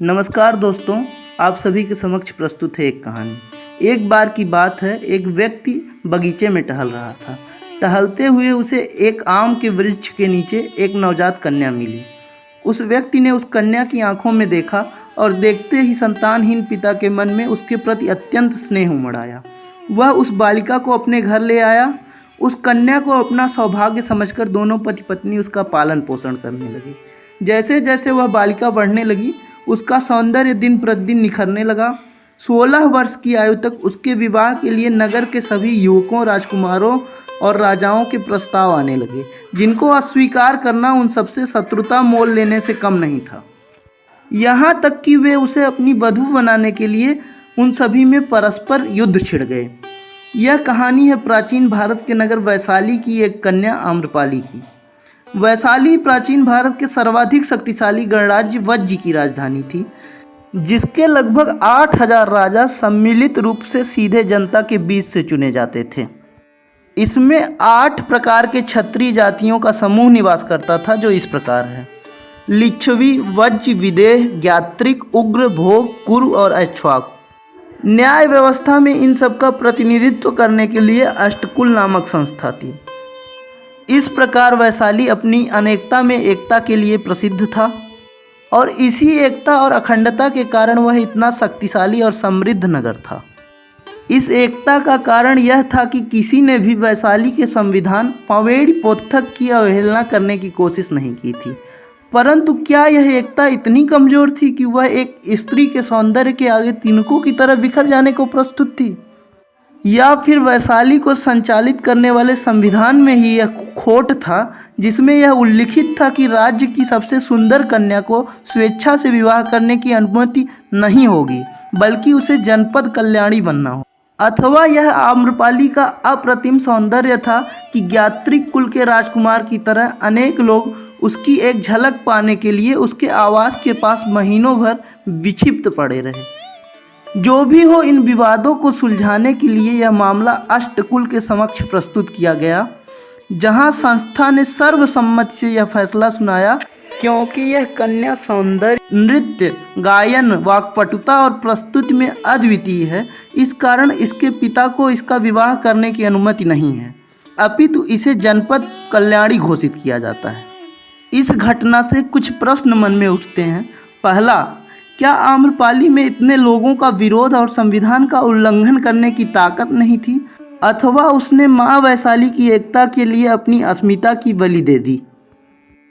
नमस्कार दोस्तों, आप सभी के समक्ष प्रस्तुत है एक कहानी। एक बार की बात है, एक व्यक्ति बगीचे में टहल रहा था। टहलते हुए उसे एक आम के वृक्ष के नीचे एक नवजात कन्या मिली। उस व्यक्ति ने उस कन्या की आंखों में देखा और देखते ही संतानहीन पिता के मन में उसके प्रति अत्यंत स्नेह उमड़ आया। वह उस बालिका को अपने घर ले आया। उस कन्या को अपना सौभाग्य समझकर दोनों पति पत्नी उसका पालन पोषण करने लगे। जैसे जैसे वह बालिका बढ़ने लगी, उसका सौंदर्य दिन प्रतिदिन निखरने लगा। 16 वर्ष की आयु तक उसके विवाह के लिए नगर के सभी युवकों, राजकुमारों और राजाओं के प्रस्ताव आने लगे, जिनको अस्वीकार करना उन सबसे शत्रुता मोल लेने से कम नहीं था। यहाँ तक कि वे उसे अपनी वधू बनाने के लिए उन सभी में परस्पर युद्ध छिड़ गए। यह कहानी है प्राचीन भारत के नगर वैशाली की एक कन्या आम्रपाली की। वैशाली प्राचीन भारत के सर्वाधिक शक्तिशाली गणराज्य वज्ज की राजधानी थी, जिसके लगभग 8000 राजा सम्मिलित रूप से सीधे जनता के बीच से चुने जाते थे। इसमें 8 प्रकार के क्षत्रिय जातियों का समूह निवास करता था, जो इस प्रकार है: लिच्छवी, वज्ज, विदेह, ज्ञात्रिक, उग्र, भोग, कुरु और ऐक्ष्वाकु। न्याय व्यवस्था में इन सबका प्रतिनिधित्व करने के लिए अष्टकुल नामक संस्था थी। इस प्रकार वैशाली अपनी अनेकता में एकता के लिए प्रसिद्ध था, और इसी एकता और अखंडता के कारण वह इतना शक्तिशाली और समृद्ध नगर था। इस एकता का कारण यह था कि किसी ने भी वैशाली के संविधान पवेड़ी पोथक की अवहेलना करने की कोशिश नहीं की थी। परंतु क्या यह एकता इतनी कमज़ोर थी कि वह एक स्त्री के सौंदर्य के आगे तिनकों की तरह बिखर जाने को प्रस्तुत थी? या फिर वैशाली को संचालित करने वाले संविधान में ही यह खोट था, जिसमें यह उल्लिखित था कि राज्य की सबसे सुंदर कन्या को स्वेच्छा से विवाह करने की अनुमति नहीं होगी, बल्कि उसे जनपद कल्याणी बनना हो? अथवा यह आम्रपाली का अप्रतिम सौंदर्य था कि ज्ञात्रिक कुल के राजकुमार की तरह अनेक लोग उसकी एक झलक पाने के लिए उसके आवास के पास महीनों भर विक्षिप्त पड़े रहे? जो भी हो, इन विवादों को सुलझाने के लिए यह मामला अष्टकुल के समक्ष प्रस्तुत किया गया, जहां संस्था ने सर्वसम्मति से यह फैसला सुनाया, क्योंकि यह कन्या सौंदर्य, नृत्य, गायन, वाक्पटुता और प्रस्तुति में अद्वितीय है। इस कारण इसके पिता को इसका विवाह करने की अनुमति नहीं है, अपितु इसे जनपद कल्याणी घोषित किया जाता है। इस घटना से कुछ प्रश्न मन में उठते हैं। पहला, क्या आम्रपाली में इतने लोगों का विरोध और संविधान का उल्लंघन करने की ताकत नहीं थी, अथवा उसने माँ वैशाली की एकता के लिए अपनी अस्मिता की बलि दे दी?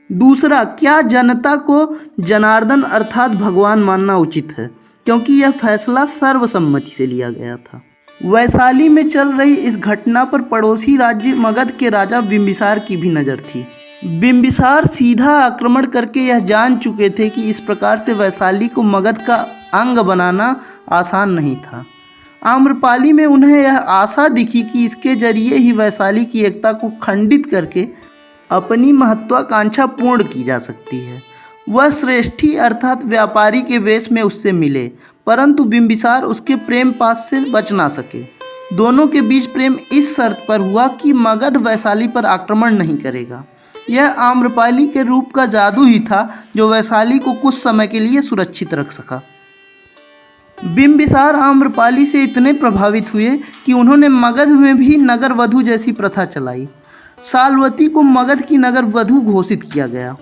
दूसरा, क्या जनता को जनार्दन अर्थात भगवान मानना उचित है, क्योंकि यह फैसला सर्वसम्मति से लिया गया था? वैशाली में चल रही इस घटना पर पड़ोसी राज्य मगध के राजा बिंबिसार की भी नज़र थी। बिंबिसार सीधा आक्रमण करके यह जान चुके थे कि इस प्रकार से वैशाली को मगध का अंग बनाना आसान नहीं था। आम्रपाली में उन्हें यह आशा दिखी कि इसके जरिए ही वैशाली की एकता को खंडित करके अपनी महत्वाकांक्षा पूर्ण की जा सकती है। वह श्रेष्ठी अर्थात व्यापारी के वेश में उससे मिले, परंतु बिंबिसार उसके प्रेम पास से बच ना सके। दोनों के बीच प्रेम इस शर्त पर हुआ कि मगध वैशाली पर आक्रमण नहीं करेगा। यह आम्रपाली के रूप का जादू ही था जो वैशाली को कुछ समय के लिए सुरक्षित रख सका। बिंबिसार आम्रपाली से इतने प्रभावित हुए कि उन्होंने मगध में भी नगर वधू जैसी प्रथा चलाई। सालवती को मगध की नगर वधू घोषित किया गया।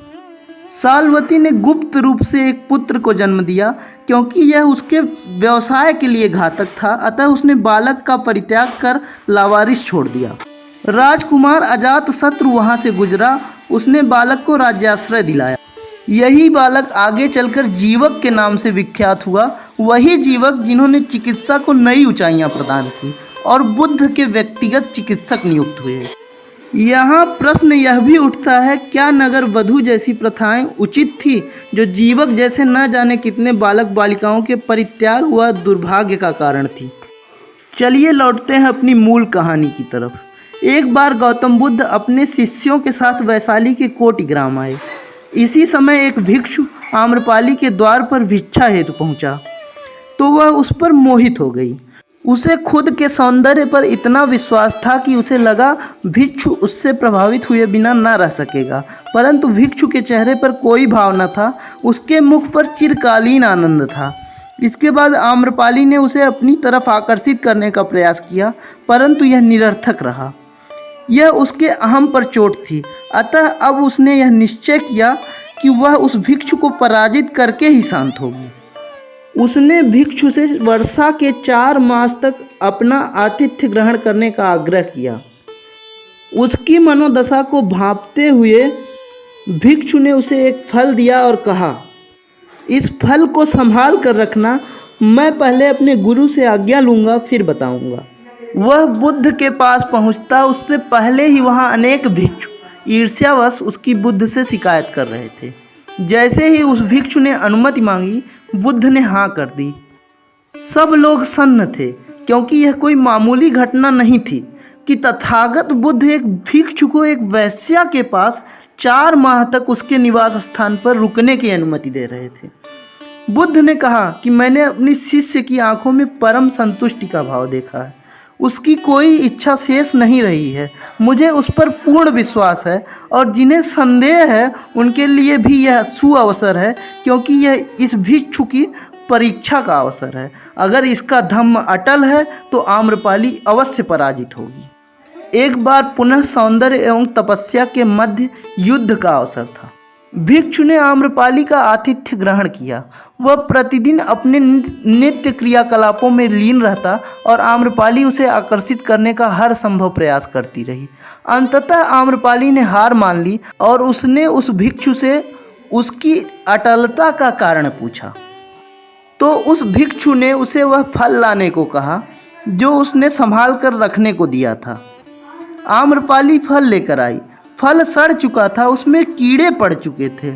सालवती ने गुप्त रूप से एक पुत्र को जन्म दिया, क्योंकि यह उसके व्यवसाय के लिए घातक था, अतः उसने बालक का परित्याग कर लावारिस छोड़ दिया। राजकुमार अजातशत्रु वहाँ से गुजरा। उसने बालक को राज्याश्रय दिलाया। यही बालक आगे चलकर जीवक के नाम से विख्यात हुआ। वही जीवक जिन्होंने चिकित्सा को नई ऊंचाइयां प्रदान की और बुद्ध के व्यक्तिगत चिकित्सक नियुक्त हुए। यहाँ प्रश्न यह भी उठता है, क्या नगर वधू जैसी प्रथाएं उचित थी, जो जीवक जैसे न जाने कितने बालक बालिकाओं के परित्याग व दुर्भाग्य का कारण थी? चलिए लौटते हैं अपनी मूल कहानी की तरफ। एक बार गौतम बुद्ध अपने शिष्यों के साथ वैशाली के कोटि ग्राम आए। इसी समय एक भिक्षु आम्रपाली के द्वार पर भिक्षा हेतु पहुंचा, तो वह उस पर मोहित हो गई। उसे खुद के सौंदर्य पर इतना विश्वास था कि उसे लगा भिक्षु उससे प्रभावित हुए बिना न रह सकेगा, परंतु भिक्षु के चेहरे पर कोई भाव न था, उसके मुख पर चिरकालीन आनंद था। इसके बाद आम्रपाली ने उसे अपनी तरफ आकर्षित करने का प्रयास किया, परंतु यह निरर्थक रहा। यह उसके अहम पर चोट थी, अतः अब उसने यह निश्चय किया कि वह उस भिक्षु को पराजित करके ही शांत होगी। उसने भिक्षु से वर्षा के 4 मास तक अपना आतिथ्य ग्रहण करने का आग्रह किया। उसकी मनोदशा को भांपते हुए भिक्षु ने उसे एक फल दिया और कहा, इस फल को संभाल कर रखना, मैं पहले अपने गुरु से आज्ञा लूँगा, फिर बताऊँगा। वह बुद्ध के पास पहुँचता उससे पहले ही वहाँ अनेक भिक्षु ईर्ष्यावश उसकी बुद्ध से शिकायत कर रहे थे। जैसे ही उस भिक्षु ने अनुमति मांगी, बुद्ध ने हाँ कर दी। सब लोग सन्न थे, क्योंकि यह कोई मामूली घटना नहीं थी कि तथागत बुद्ध एक भिक्षु को एक वैश्या के पास 4 माह तक उसके निवास स्थान पर रुकने की अनुमति दे रहे थे। बुद्ध ने कहा कि मैंने अपनी शिष्य की आंखों में परम संतुष्टि का भाव देखा है, उसकी कोई इच्छा शेष नहीं रही है। मुझे उस पर पूर्ण विश्वास है, और जिन्हें संदेह है उनके लिए भी यह सुअवसर है, क्योंकि यह इस भिक्षु की परीक्षा का अवसर है। अगर इसका धम्म अटल है तो आम्रपाली अवश्य पराजित होगी। एक बार पुनः सौंदर्य एवं तपस्या के मध्य युद्ध का अवसर था। भिक्षु ने आम्रपाली का आतिथ्य ग्रहण किया। वह प्रतिदिन अपने नित्य क्रियाकलापों में लीन रहता और आम्रपाली उसे आकर्षित करने का हर संभव प्रयास करती रही। अंततः आम्रपाली ने हार मान ली और उसने उस भिक्षु से उसकी अटलता का कारण पूछा। तो उस भिक्षु ने उसे वह फल लाने को कहा जो उसने संभाल कर रखने को दिया था। आम्रपाली फल लेकर आई। फल सड़ चुका था, उसमें कीड़े पड़ चुके थे,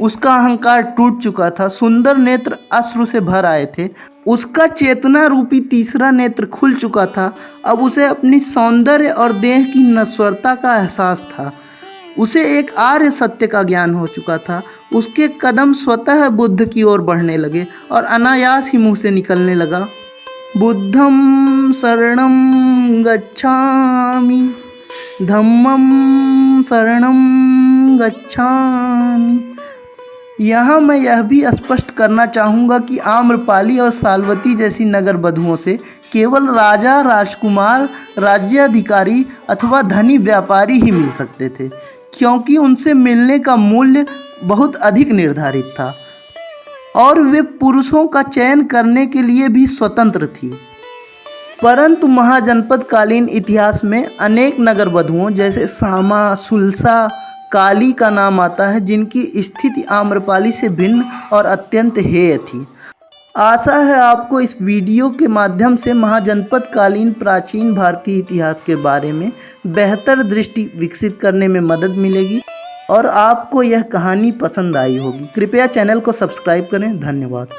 उसका अहंकार टूट चुका था, सुंदर नेत्र अश्रु से भर आए थे, उसका चेतना रूपी तीसरा नेत्र खुल चुका था। अब उसे अपनी सौंदर्य और देह की नश्वरता का एहसास था। उसे एक आर्य सत्य का ज्ञान हो चुका था। उसके कदम स्वतः बुद्ध की ओर बढ़ने लगे और अनायास ही मुंह से निकलने लगा, बुद्धं शरणं गच्छामि, धम्मं शरणं गच्छामि। यहाँ मैं यह भी स्पष्ट करना चाहूँगा कि आम्रपाली और साल्वती जैसी नगर बधुओं से केवल राजा, राजकुमार, राज्याधिकारी अथवा धनी व्यापारी ही मिल सकते थे, क्योंकि उनसे मिलने का मूल्य बहुत अधिक निर्धारित था और वे पुरुषों का चयन करने के लिए भी स्वतंत्र थी। परंतु महाजनपद कालीन इतिहास में अनेक नगर बधुओं जैसे सामा, सुलसा, काली का नाम आता है, जिनकी स्थिति आम्रपाली से भिन्न और अत्यंत हेय थी। आशा है आपको इस वीडियो के माध्यम से महाजनपद कालीन प्राचीन भारतीय इतिहास के बारे में बेहतर दृष्टि विकसित करने में मदद मिलेगी और आपको यह कहानी पसंद आई होगी। कृपया चैनल को सब्सक्राइब करें। धन्यवाद।